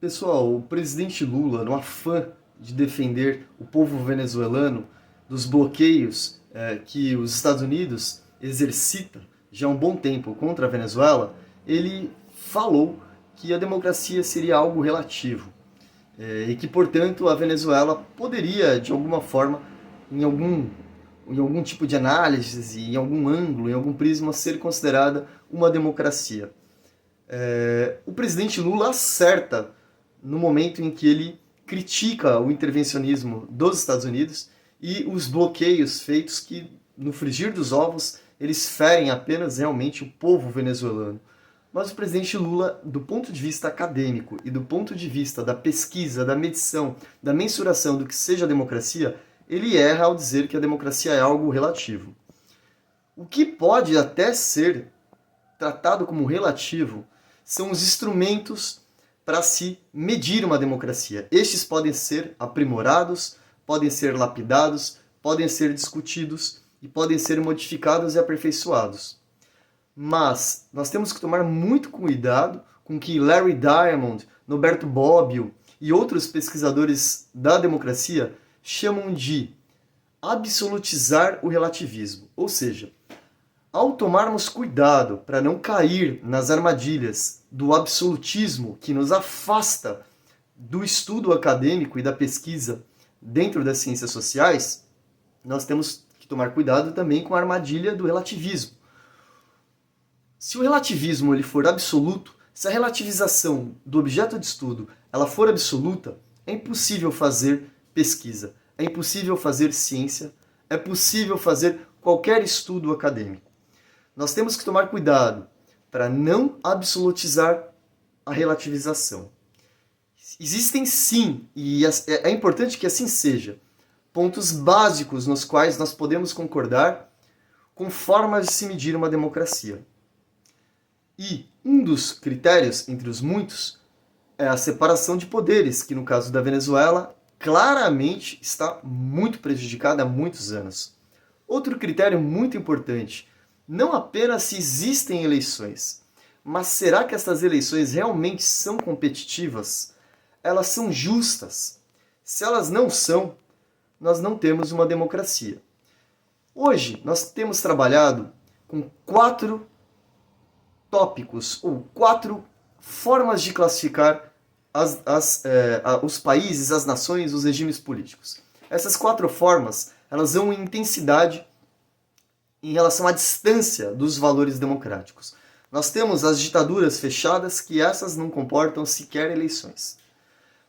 Pessoal, o presidente Lula, no afã de defender o povo venezuelano dos bloqueios que os Estados Unidos exercita já há um bom tempo contra a Venezuela, ele falou que a democracia seria algo relativo e que, portanto, a Venezuela poderia, de alguma forma, em algum tipo de análise, em algum ângulo, em algum prisma, ser considerada uma democracia. O presidente Lula acerta no momento em que ele critica o intervencionismo dos Estados Unidos e os bloqueios feitos que, no frigir dos ovos, eles ferem apenas realmente o povo venezuelano. Mas o presidente Lula, do ponto de vista acadêmico e do ponto de vista da pesquisa, da medição, da mensuração do que seja a democracia, ele erra ao dizer que a democracia é algo relativo. O que pode até ser tratado como relativo são os instrumentos para se medir uma democracia. Estes podem ser aprimorados, podem ser lapidados, podem ser discutidos e podem ser modificados e aperfeiçoados. Mas nós temos que tomar muito cuidado com que Larry Diamond, Norberto Bobbio e outros pesquisadores da democracia chamam de absolutizar o relativismo. Ou seja, ao tomarmos cuidado para não cair nas armadilhas do absolutismo que nos afasta do estudo acadêmico e da pesquisa dentro das ciências sociais, nós temos que tomar cuidado também com a armadilha do relativismo. Se o relativismo ele for absoluto, se a relativização do objeto de estudo ela for absoluta, é impossível fazer pesquisa, é impossível fazer ciência, é possível fazer qualquer estudo acadêmico. Nós temos que tomar cuidado para não absolutizar a relativização. Existem sim, e é importante que assim seja, pontos básicos nos quais nós podemos concordar com formas de se medir uma democracia. E um dos critérios, entre os muitos, é a separação de poderes, que no caso da Venezuela claramente está muito prejudicada há muitos anos. Outro critério muito importante, não apenas se existem eleições, mas será que essas eleições realmente são competitivas? Elas são justas? Se elas não são, nós não temos uma democracia. Hoje nós temos trabalhado com 4 tópicos ou 4 formas de classificar os países, as nações, os regimes políticos. Essas 4 formas elas vão em intensidade em relação à distância dos valores democráticos. Nós temos as ditaduras fechadas, que essas não comportam sequer eleições.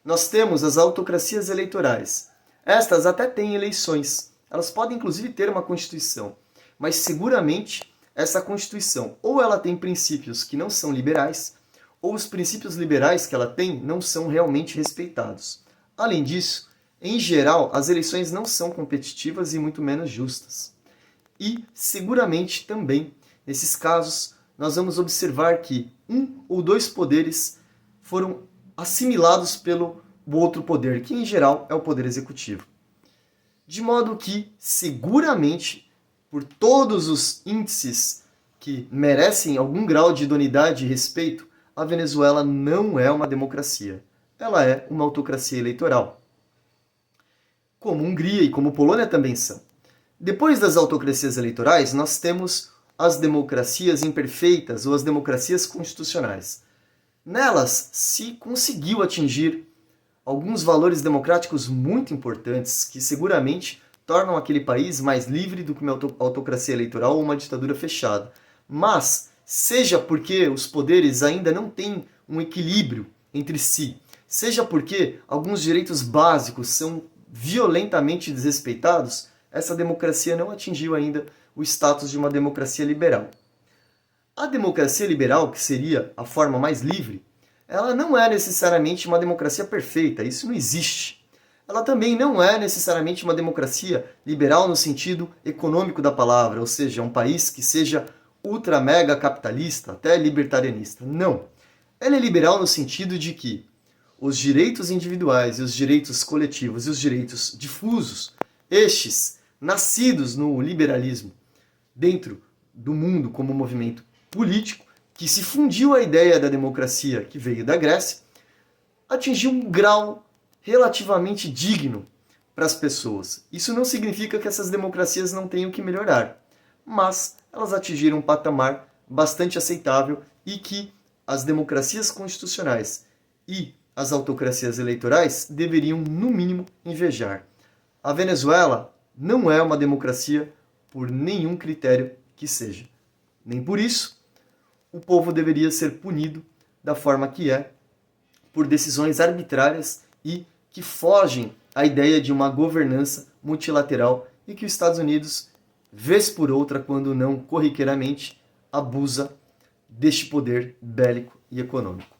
Nós temos as autocracias eleitorais. Estas até têm eleições. Elas podem inclusive ter uma constituição, mas seguramente essa constituição ou ela tem princípios que não são liberais, ou os princípios liberais que ela tem não são realmente respeitados. Além disso, em geral, as eleições não são competitivas e muito menos justas. E, seguramente, também, nesses casos, nós vamos observar que 1 ou 2 poderes foram assimilados pelo outro poder, que em geral é o poder executivo. De modo que, seguramente, por todos os índices que merecem algum grau de idoneidade e respeito, a Venezuela não é uma democracia. Ela é uma autocracia eleitoral. Como Hungria e como Polônia também são. Depois das autocracias eleitorais, nós temos as democracias imperfeitas ou as democracias constitucionais. Nelas se conseguiu atingir alguns valores democráticos muito importantes que seguramente tornam aquele país mais livre do que uma autocracia eleitoral ou uma ditadura fechada. Mas, seja porque os poderes ainda não têm um equilíbrio entre si, seja porque alguns direitos básicos são violentamente desrespeitados, essa democracia não atingiu ainda o status de uma democracia liberal. A democracia liberal, que seria a forma mais livre, ela não é necessariamente uma democracia perfeita, isso não existe. Ela também não é necessariamente uma democracia liberal no sentido econômico da palavra, ou seja, um país que seja ultra mega capitalista, até libertarianista. Não. Ela é liberal no sentido de que os direitos individuais e os direitos coletivos e os direitos difusos, estes nascidos no liberalismo dentro do mundo como movimento político, que se fundiu à ideia da democracia que veio da Grécia, atingir um grau relativamente digno para as pessoas. Isso não significa que essas democracias não tenham que melhorar, mas elas atingiram um patamar bastante aceitável e que as democracias constitucionais e as autocracias eleitorais deveriam, no mínimo, invejar. A Venezuela não é uma democracia por nenhum critério que seja. Nem por isso, o povo deveria ser punido da forma que é, por decisões arbitrárias e que fogem à ideia de uma governança multilateral e que os Estados Unidos, vez por outra, quando não corriqueiramente, abusa deste poder bélico e econômico.